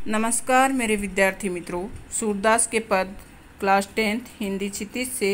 नमस्कार मेरे विद्यार्थी मित्रों, सूरदास के पद क्लास 10th हिंदी क्षितिज से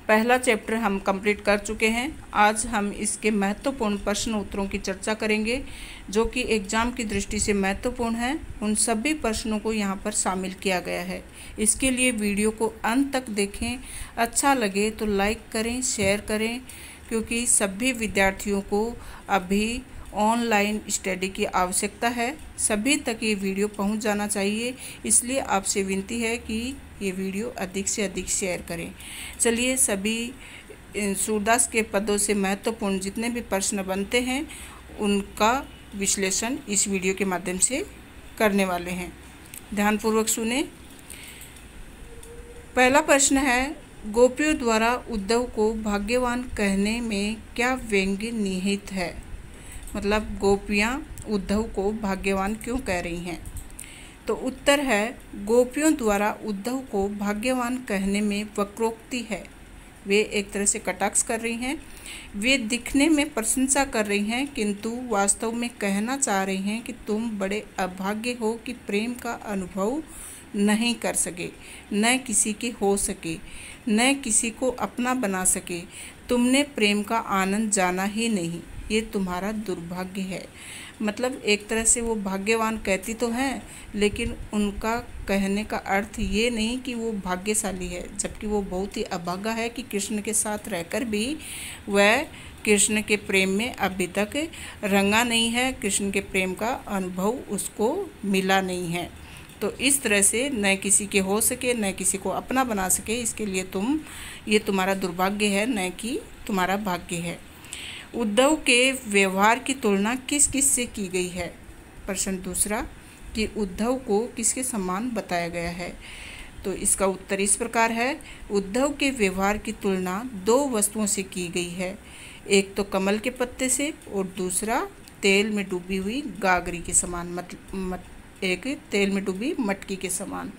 पहला चैप्टर हम कंप्लीट कर चुके हैं। आज हम इसके महत्वपूर्ण प्रश्न उत्तरों की चर्चा करेंगे जो कि एग्ज़ाम की दृष्टि से महत्वपूर्ण हैं। उन सभी प्रश्नों को यहाँ पर शामिल किया गया है। इसके लिए वीडियो को अंत तक देखें। अच्छा लगे तो लाइक करें, शेयर करें, क्योंकि सभी विद्यार्थियों को अभी ऑनलाइन स्टडी की आवश्यकता है। सभी तक ये वीडियो पहुंच जाना चाहिए, इसलिए आपसे विनती है कि ये वीडियो अधिक से अधिक शेयर करें। चलिए, सभी सूरदास के पदों से महत्वपूर्ण जितने भी प्रश्न बनते हैं उनका विश्लेषण इस वीडियो के माध्यम से करने वाले हैं। ध्यानपूर्वक सुने। पहला प्रश्न है, गोपियों द्वारा उद्धव को भाग्यवान कहने में क्या व्यंग्य निहित है? मतलब गोपियाँ उद्धव को भाग्यवान क्यों कह रही हैं? तो उत्तर है, गोपियों द्वारा उद्धव को भाग्यवान कहने में वक्रोक्ति है। वे एक तरह से कटाक्ष कर रही हैं। वे दिखने में प्रशंसा कर रही हैं, किंतु वास्तव में कहना चाह रही हैं कि तुम बड़े अभाग्य हो कि प्रेम का अनुभव नहीं कर सके, न किसी के हो सके, न किसी को अपना बना सके। तुमने प्रेम का आनंद जाना ही नहीं, ये तुम्हारा दुर्भाग्य है। मतलब एक तरह से वो भाग्यवान कहती तो हैं, लेकिन उनका कहने का अर्थ ये नहीं कि वो भाग्यशाली है, जबकि वो बहुत ही अभागा है कि कृष्ण के साथ रहकर भी वह कृष्ण के प्रेम में अभी तक रंगा नहीं है, कृष्ण के प्रेम का अनुभव उसको मिला नहीं है। तो इस तरह से न किसी के हो सके, न किसी को अपना बना सके, इसके लिए ये तुम्हारा दुर्भाग्य है, न कि तुम्हारा भाग्य है। उद्धव के व्यवहार की तुलना किस किस से की गई है? प्रश्न दूसरा, कि उद्धव को किसके समान बताया गया है? तो इसका उत्तर इस प्रकार है, उद्धव के व्यवहार की तुलना दो वस्तुओं से की गई है। एक तो कमल के पत्ते से और दूसरा तेल में डूबी हुई गागरी के समान, एक तेल में डूबी मटकी के समान।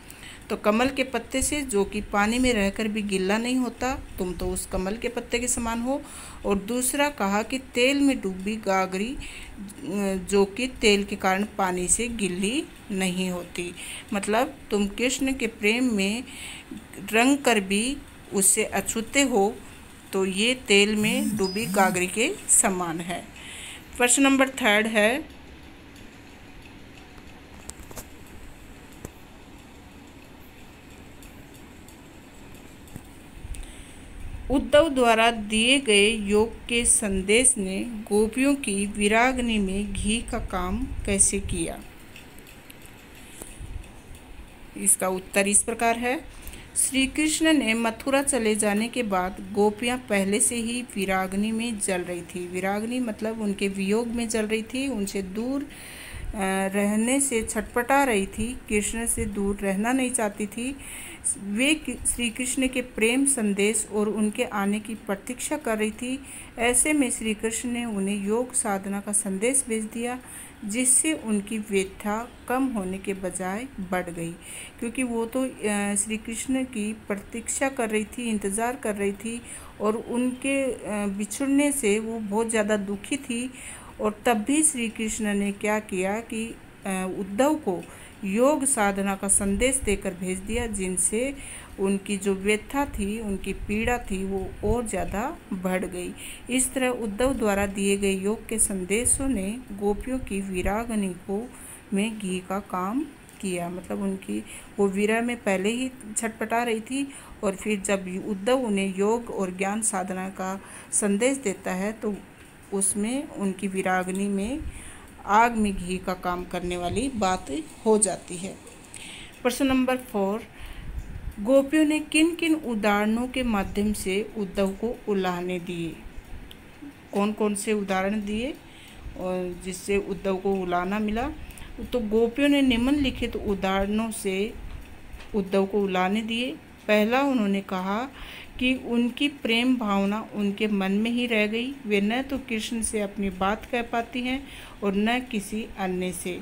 तो कमल के पत्ते से, जो कि पानी में रहकर भी गीला नहीं होता, तुम तो उस कमल के पत्ते के समान हो। और दूसरा कहा कि तेल में डूबी गागरी, जो कि तेल के कारण पानी से गीली नहीं होती। मतलब तुम कृष्ण के प्रेम में रंग कर भी उससे अछूते हो, तो ये तेल में डूबी गागरी के समान है। प्रश्न नंबर 3 है, उद्धव द्वारा दिए गए योग के संदेश ने गोपियों की विरागनी में घी का काम कैसे किया? इसका उत्तर इस प्रकार है, श्री कृष्ण ने मथुरा चले जाने के बाद गोपियां पहले से ही विरागनी में जल रही थी। विरागनी मतलब उनके वियोग में जल रही थी, उनसे दूर रहने से छटपटा रही थी, कृष्ण से दूर रहना नहीं चाहती थी। वे श्री कृष्ण के प्रेम संदेश और उनके आने की प्रतीक्षा कर रही थी। ऐसे में श्री कृष्ण ने उन्हें योग साधना का संदेश भेज दिया, जिससे उनकी व्यथा कम होने के बजाय बढ़ गई, क्योंकि वो तो श्री कृष्ण की प्रतीक्षा कर रही थी, इंतज़ार कर रही थी, और उनके बिछुड़ने से वो बहुत ज़्यादा दुखी थी। और तब भी श्री कृष्ण ने क्या किया कि उद्धव को योग साधना का संदेश देकर भेज दिया, जिनसे उनकी जो व्यथा थी, उनकी पीड़ा थी, वो और ज़्यादा बढ़ गई। इस तरह उद्धव द्वारा दिए गए योग के संदेशों ने गोपियों की विरागनी को में घी का काम किया। मतलब उनकी वो विरह में पहले ही छटपटा रही थी, और फिर जब उद्धव उन्हें योग और ज्ञान साधना का संदेश देता है, तो उसमें उनकी विरागनी में आग में घी का काम करने वाली बात हो जाती है। प्रश्न नंबर 4, गोपियों ने किन किन उदाहरणों के माध्यम से उद्धव को उलाहने दिए? कौन कौन से उदाहरण दिए और जिससे उद्धव को उलाहना मिला? तो गोपियों ने निम्नलिखित उदाहरणों से उद्धव को उलाहने दिए। पहला, उन्होंने कहा कि उनकी प्रेम भावना उनके मन में ही रह गई। वे न तो कृष्ण से अपनी बात कह पाती हैं और न किसी अन्य से।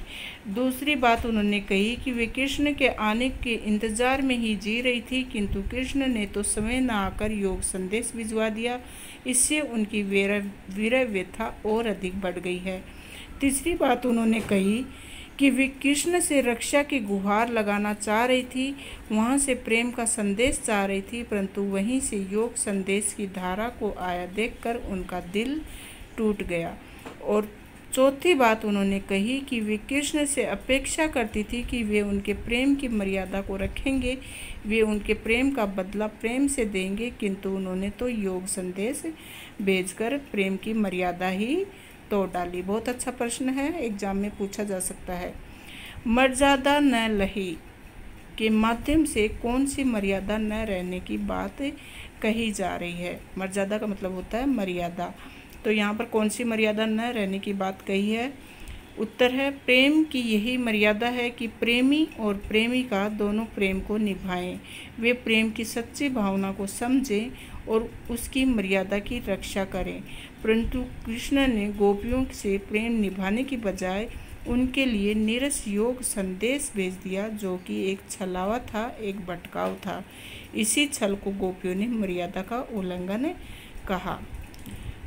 दूसरी बात उन्होंने कही कि वे कृष्ण के आने के इंतज़ार में ही जी रही थी, किंतु कृष्ण ने तो समय न आकर योग संदेश भिजवा दिया। इससे उनकी विरह व्यथा और अधिक बढ़ गई है। तीसरी बात उन्होंने कही कि वे कृष्ण से रक्षा की गुहार लगाना चाह रही थी, वहाँ से प्रेम का संदेश चाह रही थी, परंतु वहीं से योग संदेश की धारा को आया देखकर उनका दिल टूट गया। और चौथी बात उन्होंने कही कि वे कृष्ण से अपेक्षा करती थी कि वे उनके प्रेम की मर्यादा को रखेंगे, वे उनके प्रेम का बदला प्रेम से देंगे, किंतु उन्होंने तो योग संदेश भेजकर प्रेम की मर्यादा ही तोड़ डाली। बहुत अच्छा प्रश्न है, एग्जाम में पूछा जा सकता है। मर्यादा न लही के माध्यम से कौन सी मर्यादा न रहने की बात कही जा रही है? मर्यादा का मतलब होता है मर्यादा, तो यहाँ पर कौन सी मर्यादा न रहने की बात कही है? उत्तर है प्रेम की यही मर्यादा है कि प्रेमी और प्रेमिका दोनों प्रेम को निभाएं, वे प्रेम की सच्ची भावना को समझें और उसकी मर्यादा की रक्षा करें। परंतु कृष्ण ने गोपियों से प्रेम निभाने की बजाय उनके लिए नीरस योग संदेश भेज दिया, जो कि एक छलावा था, एक भटकाव था। इसी छल को गोपियों ने मर्यादा का उल्लंघन कहा।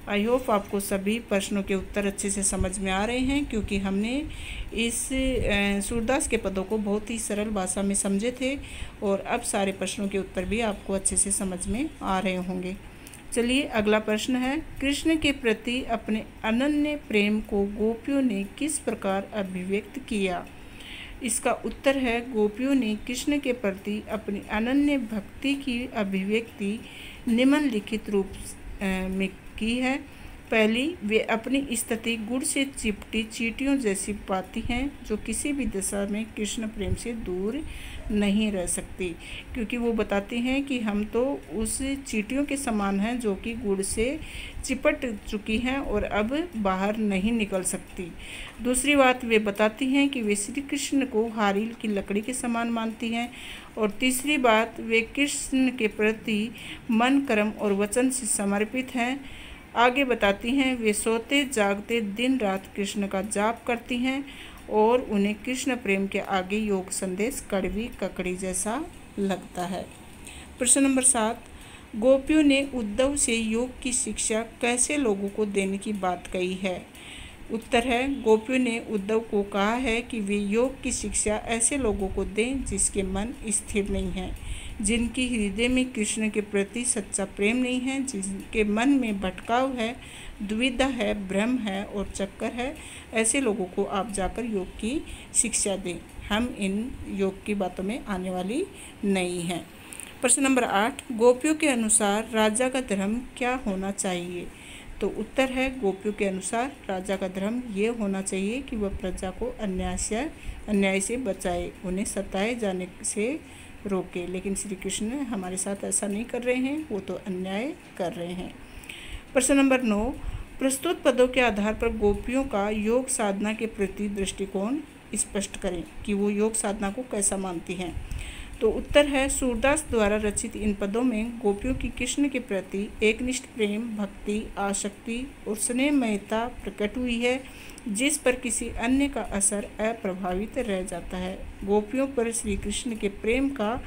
आई होप आपको सभी प्रश्नों के उत्तर अच्छे से समझ में आ रहे हैं, क्योंकि हमने इस सूरदास के पदों को बहुत ही सरल भाषा में समझे थे और अब सारे प्रश्नों के उत्तर भी आपको अच्छे से समझ में आ रहे होंगे। चलिए अगला प्रश्न है, कृष्ण के प्रति अपने अनन्य प्रेम को गोपियों ने किस प्रकार अभिव्यक्त किया? इसका उत्तर है गोपियों ने कृष्ण के प्रति अपनी अनन्य भक्ति की अभिव्यक्ति निम्नलिखित रूप में की है। पहली, वे अपनी स्थिति गुड़ से चिपटी चींटियों जैसी पाती हैं, जो किसी भी दशा में कृष्ण प्रेम से दूर नहीं रह सकती, क्योंकि वो बताती हैं कि हम तो उस चींटियों के समान हैं जो कि गुड़ से चिपट चुकी हैं और अब बाहर नहीं निकल सकती। दूसरी बात, वे बताती हैं कि वे श्री कृष्ण को हारील की लकड़ी के समान मानती हैं। और तीसरी बात, वे कृष्ण के प्रति मन, कर्म और वचन से समर्पित हैं। आगे बताती हैं, वे सोते जागते दिन रात कृष्ण का जाप करती हैं और उन्हें कृष्ण प्रेम के आगे योग संदेश कड़वी ककड़ी जैसा लगता है। प्रश्न नंबर 7, गोपियों ने उद्धव से योग की शिक्षा कैसे लोगों को देने की बात कही है? उत्तर है गोपियों ने उद्धव को कहा है कि वे योग की शिक्षा ऐसे लोगों को दें जिसके मन स्थिर नहीं है, जिनकी हृदय में कृष्ण के प्रति सच्चा प्रेम नहीं है, जिनके मन में भटकाव है, दुविधा है, भ्रम है और चक्कर है। ऐसे लोगों को आप जाकर योग की शिक्षा दें। हम इन योग की बातों में आने वाली नहीं हैं। प्रश्न नंबर 8, गोपियों के अनुसार राजा का धर्म क्या होना चाहिए? तो उत्तर है गोपियों के अनुसार राजा का धर्म ये होना चाहिए कि वह प्रजा को अन्याय से बचाए, उन्हें सताए जाने से रोके। लेकिन श्री कृष्ण हमारे साथ ऐसा नहीं कर रहे हैं, वो तो अन्याय कर रहे हैं। प्रश्न नंबर 9, प्रस्तुत पदों के आधार पर गोपियों का योग साधना के प्रति दृष्टिकोण स्पष्ट करें कि वो योग साधना को कैसा मानती हैं। तो उत्तर है सूरदास द्वारा रचित इन पदों में गोपियों की कृष्ण के प्रति एकनिष्ठ प्रेम, भक्ति, आसक्ति और स्नेहमयता प्रकट हुई है, जिस पर किसी अन्य का असर अप्रभावित रह जाता है। गोपियों पर श्री कृष्ण के प्रेम का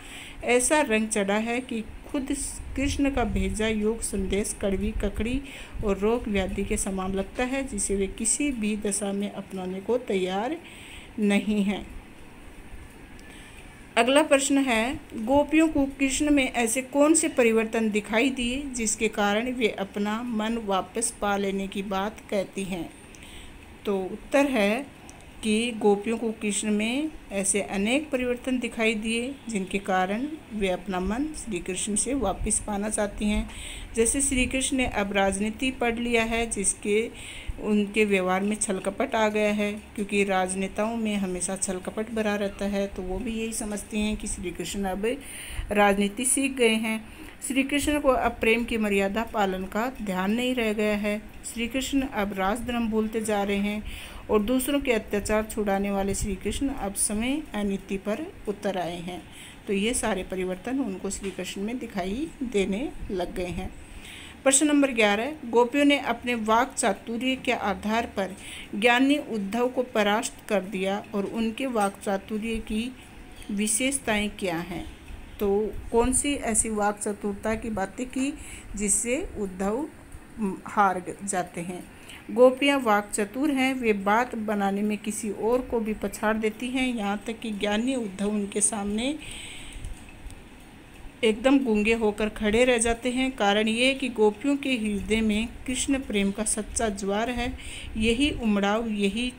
ऐसा रंग चढ़ा है कि खुद कृष्ण का भेजा योग संदेश कड़वी ककड़ी और रोग व्याधि के समान लगता है, जिसे वे किसी भी दशा में अपनाने को तैयार नहीं हैं। अगला प्रश्न है, गोपियों को कृष्ण में ऐसे कौन से परिवर्तन दिखाई दिए जिसके कारण वे अपना मन वापस पा लेने की बात कहती हैं? तो उत्तर है कि गोपियों को कृष्ण में ऐसे अनेक परिवर्तन दिखाई दिए जिनके कारण वे अपना मन श्री कृष्ण से वापस पाना चाहती हैं। जैसे श्री कृष्ण ने अब राजनीति पढ़ लिया है, जिसके उनके व्यवहार में छल कपट आ गया है, क्योंकि राजनेताओं में हमेशा छल कपट भरा रहता है, तो वो भी यही समझती हैं कि श्री कृष्ण अब राजनीति सीख गए हैं। श्री कृष्ण को अब प्रेम की मर्यादा पालन का ध्यान नहीं रह गया है। श्री कृष्ण अब राजधर्म भूलते जा रहे हैं और दूसरों के अत्याचार छुड़ाने वाले श्री कृष्ण अब समय अनीति पर उतर आए हैं। तो ये सारे परिवर्तन उनको श्री कृष्ण में दिखाई देने लग गए हैं। प्रश्न नंबर 11, गोपियों ने अपने वाक चातुर्य के आधार पर ज्ञानी उद्धव को परास्त कर दिया और उनके वाक चातुर्य की विशेषताएं क्या हैं? तो कौन सी ऐसी वाक चतुरता की बातें की जिससे उद्धव हार जाते हैं? गोपियाँ वाक चतुर हैं, वे बात बनाने में किसी और को भी पछाड़ देती हैं, यहाँ तक कि ज्ञानी उद्धव उनके सामने एकदम गूंगे होकर खड़े रह जाते हैं। कारण ये कि गोपियों के हृदय में कृष्ण प्रेम का सच्चा ज्वार है। यही उमड़ाव, यही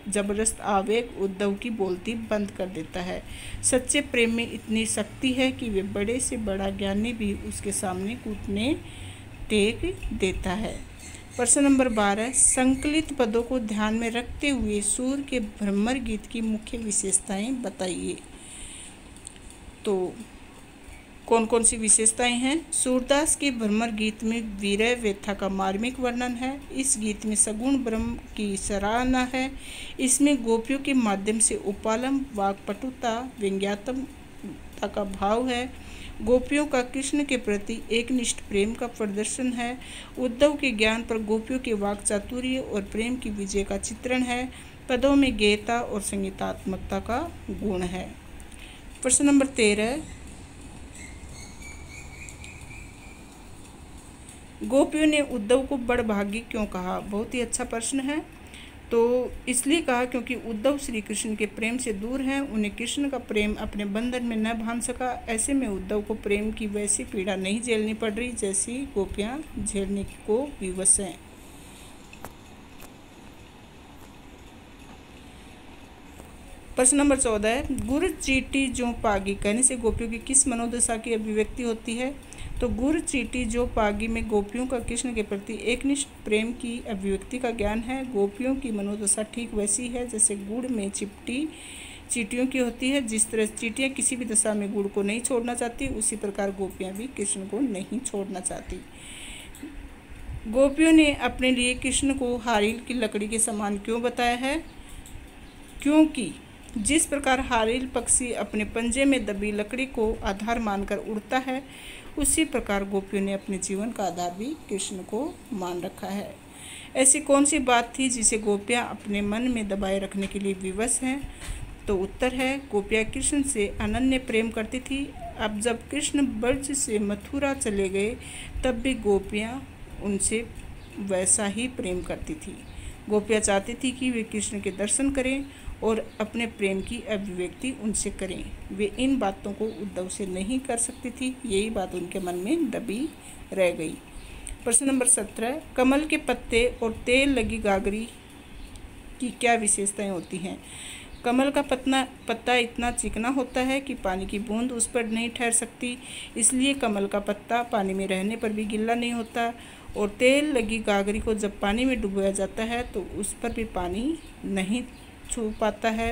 जबरदस्त आवेग उद्धव की बोलती बंद कर देता है। सच्चे प्रेम में इतनी शक्ति है कि वे बड़े से बड़ा ज्ञानी भी उसके सामने घुटने टेक देता है। प्रश्न नंबर 12, संकलित पदों को ध्यान में रखते हुए सूर के भ्रमर गीत की मुख्य विशेषताएं बताइए। तो कौन कौन सी विशेषताएं हैं? सूरदास के भ्रमर गीत में वीरय व्यथा का मार्मिक वर्णन है। इस गीत में सगुण ब्रह्म की सराहना है। इसमें गोपियों के माध्यम से उपालम, वाक्पटुता, व्यंग्यात्मकता का भाव है। गोपियों का कृष्ण के प्रति एकनिष्ठ प्रेम का प्रदर्शन है। उद्धव के ज्ञान पर गोपियों के वाक चातुर्य और प्रेम की विजय का चित्रण है। पदों में गेयता और संगीतात्मकता का गुण है। प्रश्न नंबर 13, गोपियों ने उद्धव को बड़भागी क्यों कहा? बहुत ही अच्छा प्रश्न है। तो इसलिए कहा क्योंकि उद्धव श्री कृष्ण के प्रेम से दूर हैं, उन्हें कृष्ण का प्रेम अपने बंधन में न बांध सका। ऐसे में उद्धव को प्रेम की वैसी पीड़ा नहीं झेलनी पड़ रही जैसी गोपियां झेलने को विवश हैं। प्रश्न नंबर 14, गुर चीटी जो पागी कहने से गोपियों की किस मनोदशा की अभिव्यक्ति होती है? तो गुर चीटी जो पागी में गोपियों का कृष्ण के प्रति एकनिष्ठ प्रेम की अभिव्यक्ति का ज्ञान है। गोपियों की मनोदशा ठीक वैसी है जैसे गुड़ में चिपटी चींटियों की होती है। जिस तरह चींटियाँ किसी भी दशा में गुड़ को नहीं छोड़ना चाहती, उसी प्रकार गोपियाँ भी कृष्ण को नहीं छोड़ना चाहती। गोपियों ने अपने लिए कृष्ण को हारील की लकड़ी के समान क्यों बताया है? क्योंकि जिस प्रकार हारील पक्षी अपने पंजे में दबी लकड़ी को आधार मानकर उड़ता है, उसी प्रकार गोपियों ने अपने जीवन का आधार भी कृष्ण को मान रखा है। ऐसी कौन सी बात थी जिसे गोपियाँ अपने मन में दबाए रखने के लिए विवश हैं? तो उत्तर है, गोपियाँ कृष्ण से अनन्य प्रेम करती थी। अब जब कृष्ण ब्रज से मथुरा चले गए, तब भी गोपियाँ उनसे वैसा ही प्रेम करती थी। गोपियाँ चाहती थी कि वे कृष्ण के दर्शन करें और अपने प्रेम की अभिव्यक्ति उनसे करें। वे इन बातों को उद्धव से नहीं कर सकती थी, यही बात उनके मन में दबी रह गई। प्रश्न नंबर 17, कमल के पत्ते और तेल लगी गागरी की क्या विशेषताएं होती हैं? कमल का पत्ता इतना चिकना होता है कि पानी की बूंद उस पर नहीं ठहर सकती, इसलिए कमल का पत्ता पानी में रहने पर भी गीला नहीं होता। और तेल लगी गागरी को जब पानी में डुबोया जाता है तो उस पर भी पानी नहीं छू पाता है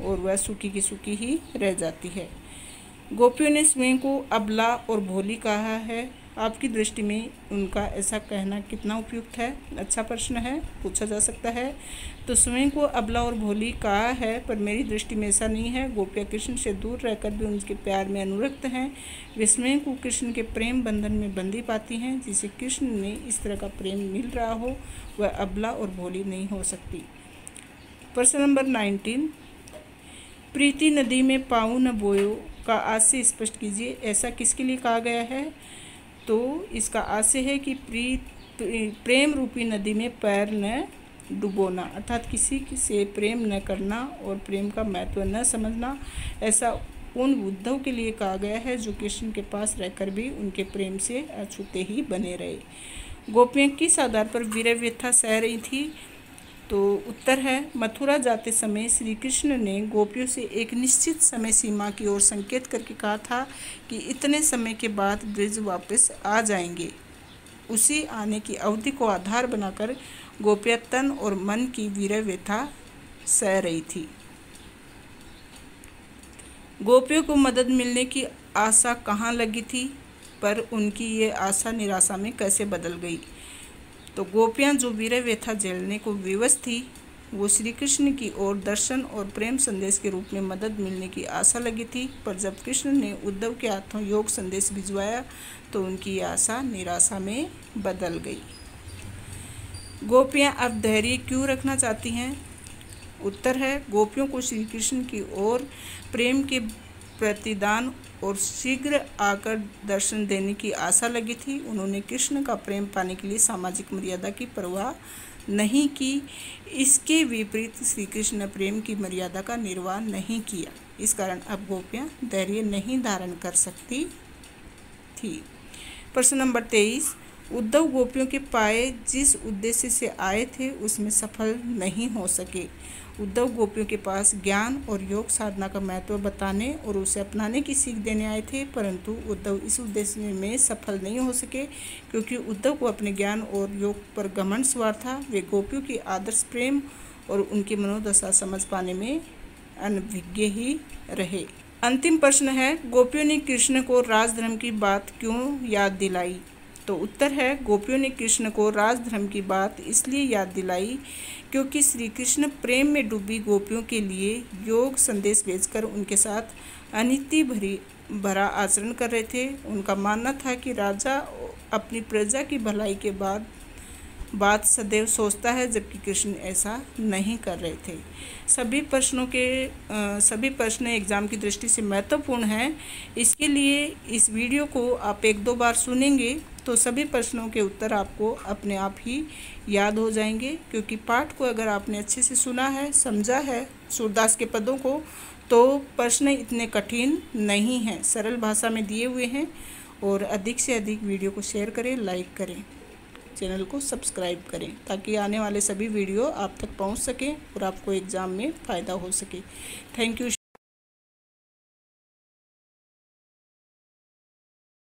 और वह सूखी की सूखी ही रह जाती है। गोपियों ने स्वयं को अबला और भोली कहा है। आपकी दृष्टि में उनका ऐसा कहना कितना उपयुक्त है? अच्छा प्रश्न है, पूछा जा सकता है। तो स्वयं को अबला और भोली कहा है, पर मेरी दृष्टि में ऐसा नहीं है। गोपियाँ कृष्ण से दूर रहकर भी उनके प्यार में अनुरक्त हैं। वे स्वयं को कृष्ण के प्रेम बंधन में बंदी पाती हैं। जिसे कृष्ण ने इस तरह का प्रेम मिल रहा हो, वह अबला और भोली नहीं हो सकती। प्रश्न नंबर 19, प्रीति नदी में पाँव न बोयो का आशय स्पष्ट कीजिए। ऐसा किसके लिए कहा गया है? तो इसका आशय है कि प्रेम रूपी नदी में पैर न डुबोना, अर्थात किसी से प्रेम न करना और प्रेम का महत्व न समझना। ऐसा उन उद्धव के लिए कहा गया है जो कृष्ण के पास रहकर भी उनके प्रेम से अछूते ही बने रहे। गोपियाँ किस आधार पर वीर व्यथा सह रही थी? तो उत्तर है, मथुरा जाते समय श्री कृष्ण ने गोपियों से एक निश्चित समय सीमा की ओर संकेत करके कहा था कि इतने समय के बाद ब्रज वापस आ जाएंगे। उसी आने की अवधि को आधार बनाकर गोपियाँ तन और मन की वीर व्यथा सह रही थी। गोपियों को मदद मिलने की आशा कहाँ लगी थी, पर उनकी ये आशा निराशा में कैसे बदल गई? तो गोपियाँ जो वीर व्यथा झेलने को विवश थी, वो श्री कृष्ण की ओर दर्शन और प्रेम संदेश के रूप में मदद मिलने की आशा लगी थी। पर जब कृष्ण ने उद्धव के हाथों योग संदेश भिजवाया तो उनकी आशा निराशा में बदल गई। गोपियाँ अब धैर्य क्यों रखना चाहती हैं? उत्तर है, गोपियों को श्री कृष्ण की ओर प्रेम के प्रतिदान और शीघ्र आकर दर्शन देने की आशा लगी थी। उन्होंने कृष्ण का प्रेम पाने के लिए सामाजिक मर्यादा की परवाह नहीं की। इसके विपरीत श्री कृष्ण ने प्रेम की मर्यादा का निर्वाह नहीं किया। इस कारण अब गोपियाँ धैर्य नहीं धारण कर सकती थी। प्रश्न नंबर 23, उद्धव गोपियों के पाए जिस उद्देश्य से आए थे उसमें सफल नहीं हो सके। उद्धव गोपियों के पास ज्ञान और योग साधना का महत्व बताने और उसे अपनाने की सीख देने आए थे, परंतु उद्धव इस उद्देश्य में सफल नहीं हो सके क्योंकि उद्धव को अपने ज्ञान और योग पर घमंड सवार था। वे गोपियों की आदर्श प्रेम और उनकी मनोदशा समझ पाने में अनभिज्ञ ही रहे। अंतिम प्रश्न है, गोपियों ने कृष्ण को राजधर्म की बात क्यों याद दिलाई? तो उत्तर है, गोपियों ने कृष्ण को राजधर्म की बात इसलिए याद दिलाई क्योंकि श्री कृष्ण प्रेम में डूबी गोपियों के लिए योग संदेश भेजकर उनके साथ अनिति भरा आचरण कर रहे थे। उनका मानना था कि राजा अपनी प्रजा की भलाई के बाद बात सदैव सोचता है, जबकि कृष्ण ऐसा नहीं कर रहे थे। सभी प्रश्न एग्ज़ाम की दृष्टि से महत्वपूर्ण हैं। इसके लिए इस वीडियो को आप 1-2 बार सुनेंगे तो सभी प्रश्नों के उत्तर आपको अपने आप ही याद हो जाएंगे, क्योंकि पाठ को अगर आपने अच्छे से सुना है, समझा है सूरदास के पदों को, तो प्रश्न इतने कठिन नहीं हैं, सरल भाषा में दिए हुए हैं। और अधिक से अधिक वीडियो को शेयर करें, लाइक करें, चैनल को सब्सक्राइब करें ताकि आने वाले सभी वीडियो आप तक पहुंच सकें और आपको एग्ज़ाम में फ़ायदा हो सके। Thank you.